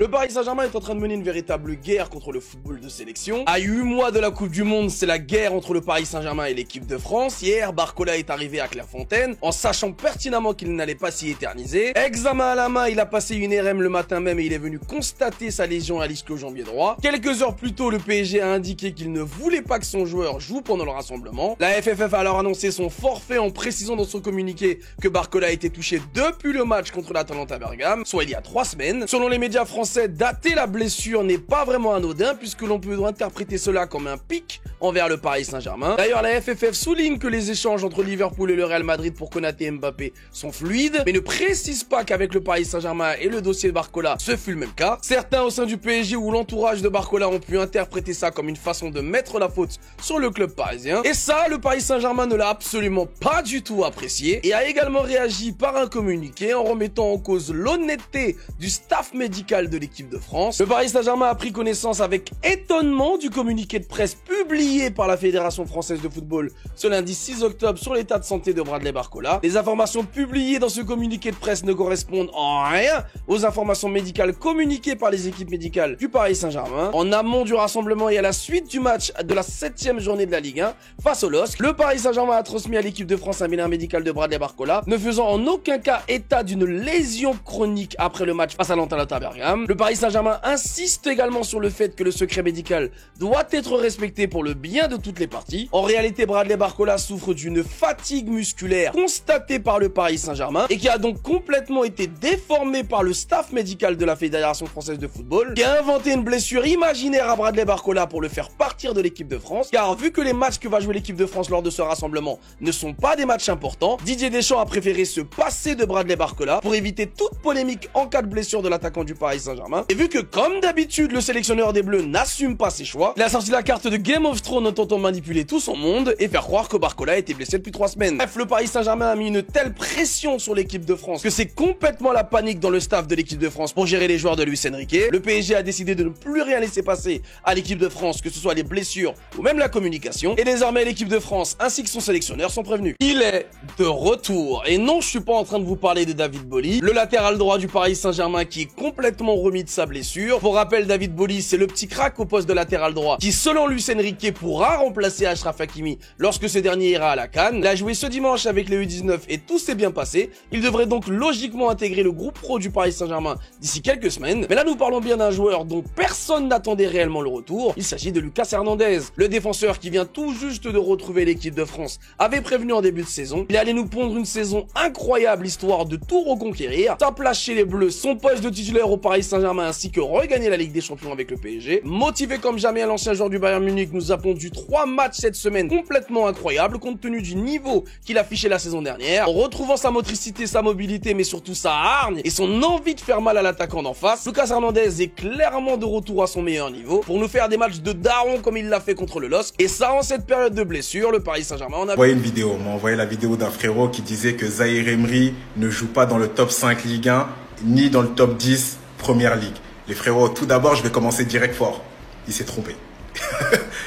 Le Paris Saint-Germain est en train de mener une véritable guerre contre le football de sélection. À 8 mois de la Coupe du Monde, c'est la guerre entre le Paris Saint-Germain et l'équipe de France. Hier, Barcola est arrivé à Clairefontaine en sachant pertinemment qu'il n'allait pas s'y éterniser. Examen à la main, il a passé une RM le matin même et il est venu constater sa lésion à l'ischio-jambier droit. Quelques heures plus tôt, le PSG a indiqué qu'il ne voulait pas que son joueur joue pendant le rassemblement. La FFF a alors annoncé son forfait en précisant dans son communiqué que Barcola a été touché depuis le match contre l'Atalanta Bergame, soit il y a 3 semaines. Selon les médias français, dater la blessure n'est pas vraiment anodin puisque l'on peut interpréter cela comme un pic envers le Paris Saint-Germain. D'ailleurs, la FFF souligne que les échanges entre Liverpool et le Real Madrid pour Konaté et Mbappé sont fluides, mais ne précise pas qu'avec le Paris Saint-Germain et le dossier de Barcola, ce fut le même cas. Certains au sein du PSG ou l'entourage de Barcola ont pu interpréter ça comme une façon de mettre la faute sur le club parisien. Et ça, le Paris Saint-Germain ne l'a absolument pas du tout apprécié et a également réagi par un communiqué en remettant en cause l'honnêteté du staff médical de l'équipe de France. Le Paris Saint-Germain a pris connaissance avec étonnement du communiqué de presse publié par la Fédération française de football ce lundi 6 octobre sur l'état de santé de Bradley Barcola. Les informations publiées dans ce communiqué de presse ne correspondent en rien aux informations médicales communiquées par les équipes médicales du Paris Saint-Germain. En amont du rassemblement et à la suite du match de la 7e journée de la Ligue 1 face au LOSC, le Paris Saint-Germain a transmis à l'équipe de France un bilan médical de Bradley Barcola, ne faisant en aucun cas état d'une lésion chronique après le match face à l'Atalanta Bergame. Le Paris Saint-Germain insiste également sur le fait que le secret médical doit être respecté pour le bien de toutes les parties. En réalité, Bradley Barcola souffre d'une fatigue musculaire constatée par le Paris Saint-Germain et qui a donc complètement été déformée par le staff médical de la Fédération française de football, qui a inventé une blessure imaginaire à Bradley Barcola pour le faire partir de l'équipe de France. Car vu que les matchs que va jouer l'équipe de France lors de ce rassemblement ne sont pas des matchs importants, Didier Deschamps a préféré se passer de Bradley Barcola pour éviter toute polémique en cas de blessure de l'attaquant du Paris Saint-Germain. Et vu que comme d'habitude le sélectionneur des Bleus n'assume pas ses choix, il a sorti la carte de Game of Thrones en tentant de manipuler tout son monde et faire croire que Barcola était blessé depuis 3 semaines. Bref, le Paris Saint-Germain a mis une telle pression sur l'équipe de France que c'est complètement la panique dans le staff de l'équipe de France pour gérer les joueurs de Luis Enrique. Le PSG a décidé de ne plus rien laisser passer à l'équipe de France, que ce soit les blessures ou même la communication. Et désormais l'équipe de France ainsi que son sélectionneur sont prévenus. Il est de retour. Et non, je suis pas en train de vous parler de David Boly, le latéral droit du Paris Saint-Germain qui est complètement remis de sa blessure. Pour rappel, David Boly, c'est le petit crack au poste de latéral droit qui, selon Luis Enrique, pourra remplacer Achraf Hakimi lorsque ce dernier ira à la CAN. Il a joué ce dimanche avec les U19 et tout s'est bien passé. Il devrait donc logiquement intégrer le groupe pro du Paris Saint-Germain d'ici quelques semaines. Mais là, nous parlons bien d'un joueur dont personne n'attendait réellement le retour. Il s'agit de Lucas Hernandez, le défenseur qui vient tout juste de retrouver l'équipe de France, avait prévenu en début de saison. Il allait nous pondre une saison incroyable histoire de tout reconquérir, sa place chez les Bleus, son poste de titulaire au Paris Saint-Germain ainsi que regagner la Ligue des Champions avec le PSG. Motivé comme jamais à l'ancien joueur du Bayern Munich, nous a pondu 3 matchs cette semaine complètement incroyables compte tenu du niveau qu'il affichait la saison dernière. En retrouvant sa motricité, sa mobilité mais surtout sa hargne et son envie de faire mal à l'attaquant d'en face, Lucas Hernandez est clairement de retour à son meilleur niveau pour nous faire des matchs de daron comme il l'a fait contre le LOSC. Et ça, en cette période de blessure, le Paris Saint-Germain en a... On m'a envoyé la vidéo d'un frérot qui disait que Zahir Emery ne joue pas dans le top 5 Ligue 1 ni dans le top 10 Première Ligue. Les frérots, tout d'abord, je vais commencer direct fort. Il s'est trompé.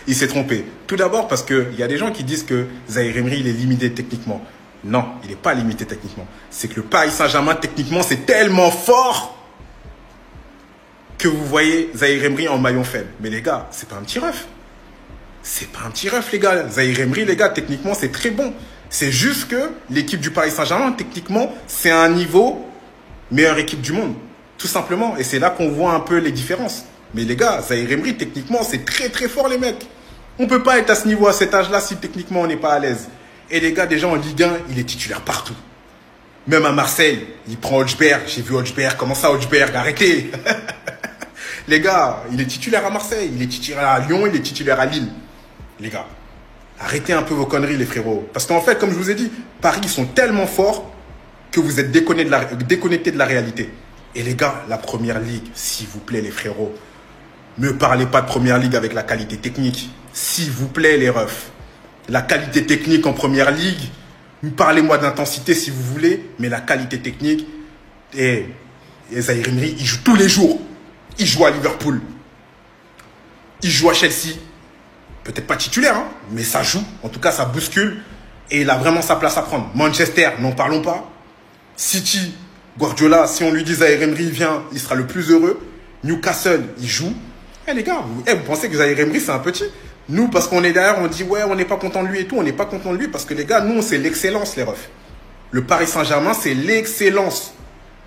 Il s'est trompé. Tout d'abord parce qu'il y a des gens qui disent que Zahir Emery, il est limité techniquement. Non, il n'est pas limité techniquement. C'est que le Paris Saint-Germain, techniquement, c'est tellement fort que vous voyez Zahir Emery en maillon faible. Mais les gars, c'est pas un petit ref. C'est pas un petit ref, les gars. Zahir Emery, les gars, techniquement, c'est très bon. C'est juste que l'équipe du Paris Saint-Germain, techniquement, c'est un niveau meilleure équipe du monde. Tout simplement. Et c'est là qu'on voit un peu les différences. Mais les gars, Zahir Emery, techniquement, c'est très très fort, les mecs. On peut pas être à ce niveau, à cet âge-là, si techniquement on n'est pas à l'aise. Et les gars, déjà en Ligue 1, il est titulaire partout. Même à Marseille, il prend Hodgberg. J'ai vu Hodgberg. Comment ça, Hodgberg? Arrêtez. Les gars, il est titulaire à Marseille, il est titulaire à Lyon, il est titulaire à Lille. Les gars, arrêtez un peu vos conneries, les frérots. Parce qu'en fait, comme je vous ai dit, Paris, ils sont tellement forts que vous êtes déconnectés de la réalité. Et les gars, la Première Ligue, s'il vous plaît, les frérots, ne parlez pas de Première Ligue avec la qualité technique. S'il vous plaît, les refs. La qualité technique en Première Ligue, parlez-moi d'intensité si vous voulez, mais la qualité technique, et Zahir Emery, il joue tous les jours. Il joue à Liverpool. Il joue à Chelsea. Peut-être pas titulaire, hein, mais ça joue. En tout cas, ça bouscule. Et il a vraiment sa place à prendre. Manchester, n'en parlons pas. City, Guardiola, si on lui dit Zahir Emery vient, il sera le plus heureux. Newcastle, il joue. Eh les gars, vous pensez que Zaïre Emery, c'est un petit? Nous, parce qu'on est derrière, on dit ouais, on n'est pas content de lui et tout. On n'est pas content de lui parce que les gars, nous, c'est l'excellence, les refs. Le Paris Saint-Germain, c'est l'excellence.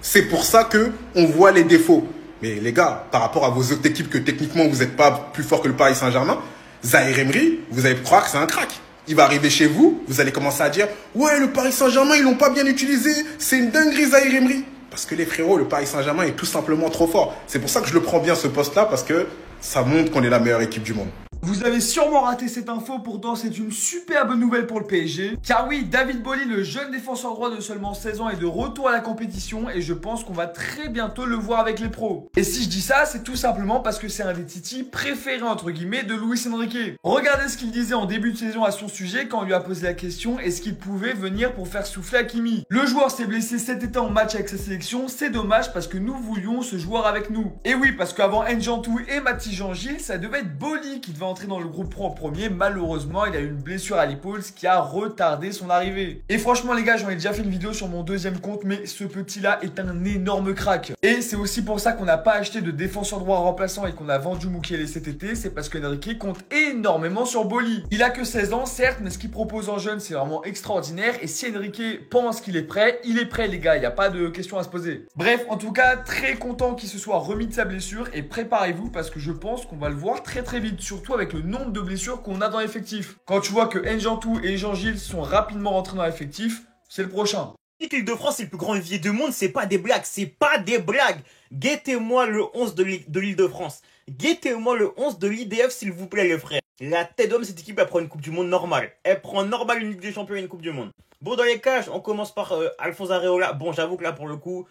C'est pour ça qu'on voit les défauts. Mais les gars, par rapport à vos autres équipes que techniquement, vous n'êtes pas plus fort que le Paris Saint-Germain, Zaïre Emery, vous allez croire que c'est un crack. Il va arriver chez vous, vous allez commencer à dire « Ouais, le Paris Saint-Germain, ils l'ont pas bien utilisé. C'est une dinguerie, Zaïre Emery. » Parce que les frérots, le Paris Saint-Germain est tout simplement trop fort. C'est pour ça que je le prends bien, ce poste-là, parce que ça montre qu'on est la meilleure équipe du monde. Vous avez sûrement raté cette info, pourtant c'est une superbe nouvelle pour le PSG. Car oui, David Boly, le jeune défenseur droit de seulement 16 ans, est de retour à la compétition et je pense qu'on va très bientôt le voir avec les pros. Et si je dis ça, c'est tout simplement parce que c'est un des titis préférés entre guillemets de Luis Enrique. Regardez ce qu'il disait en début de saison à son sujet quand on lui a posé la question est-ce qu'il pouvait venir pour faire souffler Hakimi. Le joueur s'est blessé cet été en match avec sa sélection, c'est dommage parce que nous voulions ce joueur avec nous. Et oui, parce qu'avant N'Jantou et Mathis Jean-Gilles, ça devait être Boly qui devait entrer dans le groupe pro en premier. Malheureusement, il a eu une blessure à l'épaule, ce qui a retardé son arrivée. Et franchement les gars, j'en ai déjà fait une vidéo sur mon deuxième compte, mais ce petit là est un énorme crack. Et c'est aussi pour ça qu'on n'a pas acheté de défenseur droit remplaçant et qu'on a vendu Mukiele cet été, c'est parce que Enrique compte énormément sur Boly. Il a que 16 ans certes, mais ce qu'il propose en jeune c'est vraiment extraordinaire et si Enrique pense qu'il est prêt, il est prêt les gars, il n'y a pas de question à se poser. Bref, en tout cas, très content qu'il se soit remis de sa blessure et préparez-vous parce que je pense qu'on va le voir très très vite, surtout avec le nombre de blessures qu'on a dans l'effectif. Quand tu vois que N'Jantou et Jean-Gilles sont rapidement rentrés dans l'effectif, c'est le prochain. L'Île-de-France, c'est le plus grand vivier du monde, c'est pas des blagues, c'est pas des blagues. Guettez-moi le 11 de l'Île-de-France. Guettez-moi le 11 de l'IDF, s'il vous plaît, les frères. La tête d'homme, cette équipe, elle prend une Coupe du Monde normale. Elle prend normal une Ligue des Champions et une Coupe du Monde. Bon, dans les cages, on commence par Alphonse Areola. Bon, j'avoue que là, pour le coup,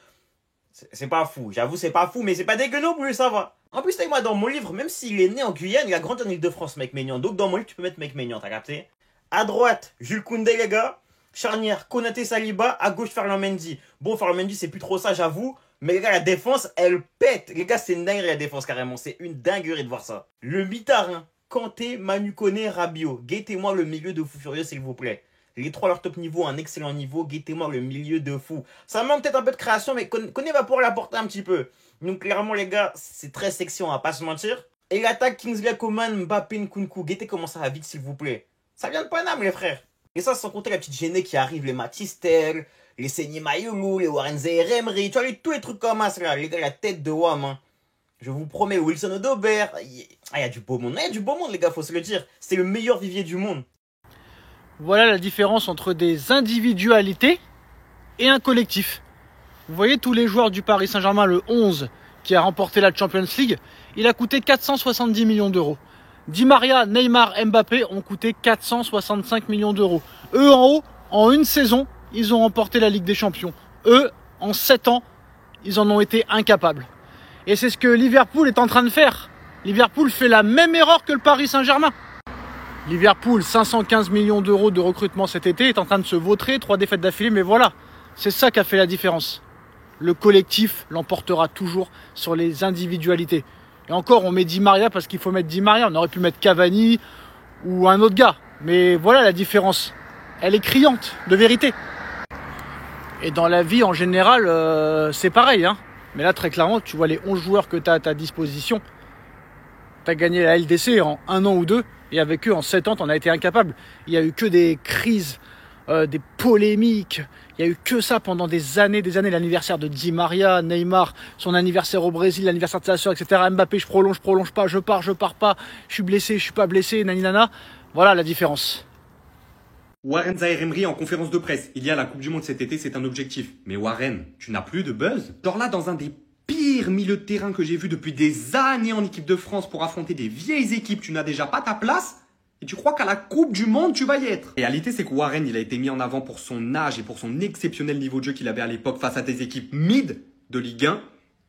c'est pas fou. J'avoue, c'est pas fou, mais c'est pas dégueu non plus, ça va. En plus, avec moi, dans mon livre, même s'il est né en Guyane, il a grandi en Île-de-France, mec Maignan. Donc, dans mon livre, tu peux mettre mec Maignan, t'as capté? À droite, Jules Koundé, les gars. Charnière, Konaté Saliba. À gauche, Ferland Mendy. Bon, Ferland Mendy, c'est plus trop ça, j'avoue. Mais les gars, la défense, elle pète. Les gars, c'est une dinguerie, la défense, carrément. C'est une dinguerie de voir ça. Le mitard, hein. Kanté, Manu Koné, Rabiot. Guettez-moi le milieu de fou furieux, s'il vous plaît. Les trois à leur top niveau, un excellent niveau. Guettez-moi le milieu de fou. Ça manque peut-être un peu de création, mais Koné va pouvoir l'apporter un petit peu. Donc, clairement, les gars, c'est très sexy, on va pas se mentir. Et l'attaque Kingsley Coman, Mbappé, Nkunku. Guettez comment ça va vite, s'il vous plaît. Ça vient de Paname, les frères. Et ça, sans compter la petite gênée qui arrive, les Matistel, les Seny Mayulu, les Warren Zaïre Emery, tu vois, tous les trucs comme ça, là, les gars, la tête de WAM, hein. Je vous promets, Wilson Odobert, il y a du beau monde, il y a du beau monde, les gars, faut se le dire. C'est le meilleur vivier du monde. Voilà la différence entre des individualités et un collectif. Vous voyez tous les joueurs du Paris Saint-Germain, le 11, qui a remporté la Champions League, il a coûté 470 millions d'euros. Di Maria, Neymar, Mbappé ont coûté 465 millions d'euros. Eux en haut, en une saison, ils ont remporté la Ligue des Champions. Eux, en 7 ans, ils en ont été incapables. Et c'est ce que Liverpool est en train de faire. Liverpool fait la même erreur que le Paris Saint-Germain. Liverpool, 515 millions d'euros de recrutement cet été, est en train de se vautrer, 3 défaites d'affilée, mais voilà, c'est ça qui a fait la différence. Le collectif l'emportera toujours sur les individualités. Et encore, on met Di Maria parce qu'il faut mettre Di Maria. On aurait pu mettre Cavani ou un autre gars. Mais voilà la différence. Elle est criante, de vérité. Et dans la vie, en général, c'est pareil, hein. Mais là, très clairement, tu vois les 11 joueurs que tu as à ta disposition. Tu as gagné la LDC en 1 an ou 2. Et avec eux, en 7 ans, tu en as été incapable. Il n'y a eu que des crises, des polémiques. Il n'y a eu que ça pendant des années. L'anniversaire de Di Maria, Neymar, son anniversaire au Brésil, l'anniversaire de sa sœur, etc. Mbappé, je prolonge pas, je pars pas. Je suis blessé, je suis pas blessé, naninana. Voilà la différence. Warren Zaïre Emery en conférence de presse. Il y a la Coupe du Monde cet été, c'est un objectif. Mais Warren, tu n'as plus de buzz. Genre là, dans un des pires milieux de terrain que j'ai vu depuis des années en équipe de France pour affronter des vieilles équipes, tu n'as déjà pas ta place. Et tu crois qu'à la Coupe du Monde, tu vas y être. La réalité, c'est que Warren, il a été mis en avant pour son âge et pour son exceptionnel niveau de jeu qu'il avait à l'époque face à des équipes mid de Ligue 1,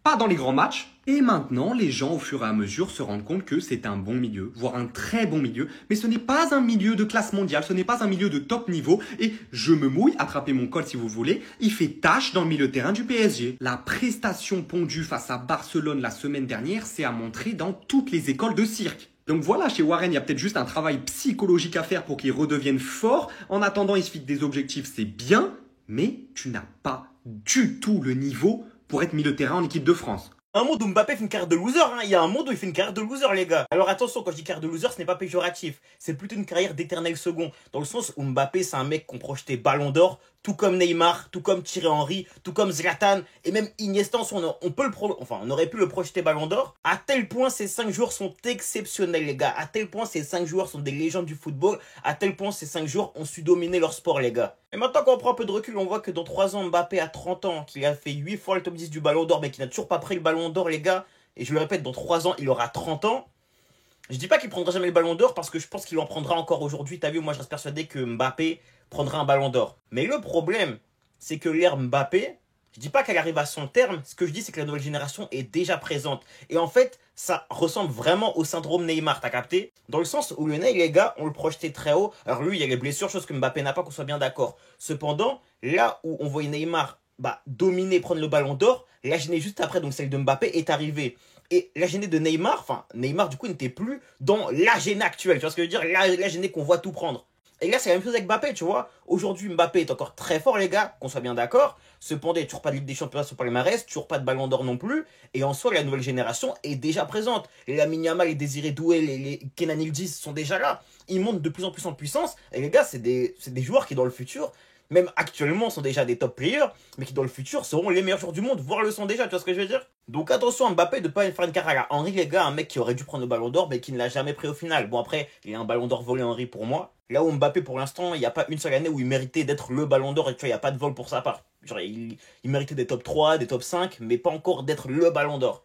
pas dans les grands matchs. Et maintenant, les gens, au fur et à mesure, se rendent compte que c'est un bon milieu, voire un très bon milieu. Mais ce n'est pas un milieu de classe mondiale, ce n'est pas un milieu de top niveau. Et je me mouille, attrapez mon col si vous voulez, il fait tâche dans le milieu de terrain du PSG. La prestation pondue face à Barcelone la semaine dernière, c'est à montrer dans toutes les écoles de cirque. Donc voilà, chez Warren, il y a peut-être juste un travail psychologique à faire pour qu'il redevienne fort. En attendant, il se fixe des objectifs, c'est bien, mais tu n'as pas du tout le niveau pour être milieu de terrain en équipe de France. Un monde où Mbappé fait une carrière de loser, hein. Il y a un monde où il fait une carrière de loser, les gars. Alors attention, quand je dis carrière de loser, ce n'est pas péjoratif. C'est plutôt une carrière d'éternel second. Dans le sens où Mbappé, c'est un mec qu'on projetait Ballon d'Or, tout comme Neymar, tout comme Thierry Henry, tout comme Zlatan, et même Iniesta, on aurait pu le projeter Ballon d'Or. À tel point, ces 5 joueurs sont exceptionnels, les gars. À tel point, ces 5 joueurs sont des légendes du football. À tel point, ces 5 joueurs ont su dominer leur sport, les gars. Et maintenant, quand on prend un peu de recul, on voit que dans 3 ans, Mbappé a 30 ans, qu'il a fait 8 fois le top 10 du Ballon d'Or, mais qu'il n'a toujours pas pris le Ballon d'Or, les gars. Et je le répète, dans 3 ans, il aura 30 ans. Je dis pas qu'il prendra jamais le Ballon d'Or parce que je pense qu'il en prendra encore aujourd'hui. T'as vu, moi je reste persuadé que Mbappé prendra un Ballon d'Or. Mais le problème, c'est que l'ère Mbappé, je dis pas qu'elle arrive à son terme. Ce que je dis, c'est que la nouvelle génération est déjà présente. Et en fait, ça ressemble vraiment au syndrome Neymar, t'as capté? Dans le sens où le Ney, les gars, on le projetait très haut. Alors lui, il y a les blessures, chose que Mbappé n'a pas, qu'on soit bien d'accord. Cependant, là où on voyait Neymar dominer, prendre le Ballon d'Or, la gênée juste après, donc celle de Mbappé, est arrivée. Et la gênée de Neymar, Neymar du coup n'était plus dans la gênée actuelle, tu vois ce que je veux dire, la gênée qu'on voit tout prendre. Et là c'est la même chose avec Mbappé, tu vois. Aujourd'hui Mbappé est encore très fort les gars, qu'on soit bien d'accord. Cependant il n'y a toujours pas de Ligue des Champions sur palmarès, toujours pas de Ballon d'Or non plus. Et en soi la nouvelle génération est déjà présente. Les Lamine Yamal, les Désiré Doué, les Kenan Yildiz sont déjà là. Ils montent de plus en plus en puissance. Et les gars c'est des joueurs qui dans le futur, même actuellement sont déjà des top players, mais qui dans le futur seront les meilleurs joueurs du monde, voire le sont déjà, tu vois ce que je veux dire? Donc attention à Mbappé de ne pas faire une carrière à Henry, les gars, un mec qui aurait dû prendre le Ballon d'Or, mais qui ne l'a jamais pris au final. Bon après, il y a un Ballon d'Or volé Henry pour moi. Là où Mbappé pour l'instant, il n'y a pas une seule année où il méritait d'être le Ballon d'Or, et tu vois, il n'y a pas de vol pour sa part. Genre il méritait des top 3, des top 5, mais pas encore d'être le Ballon d'Or.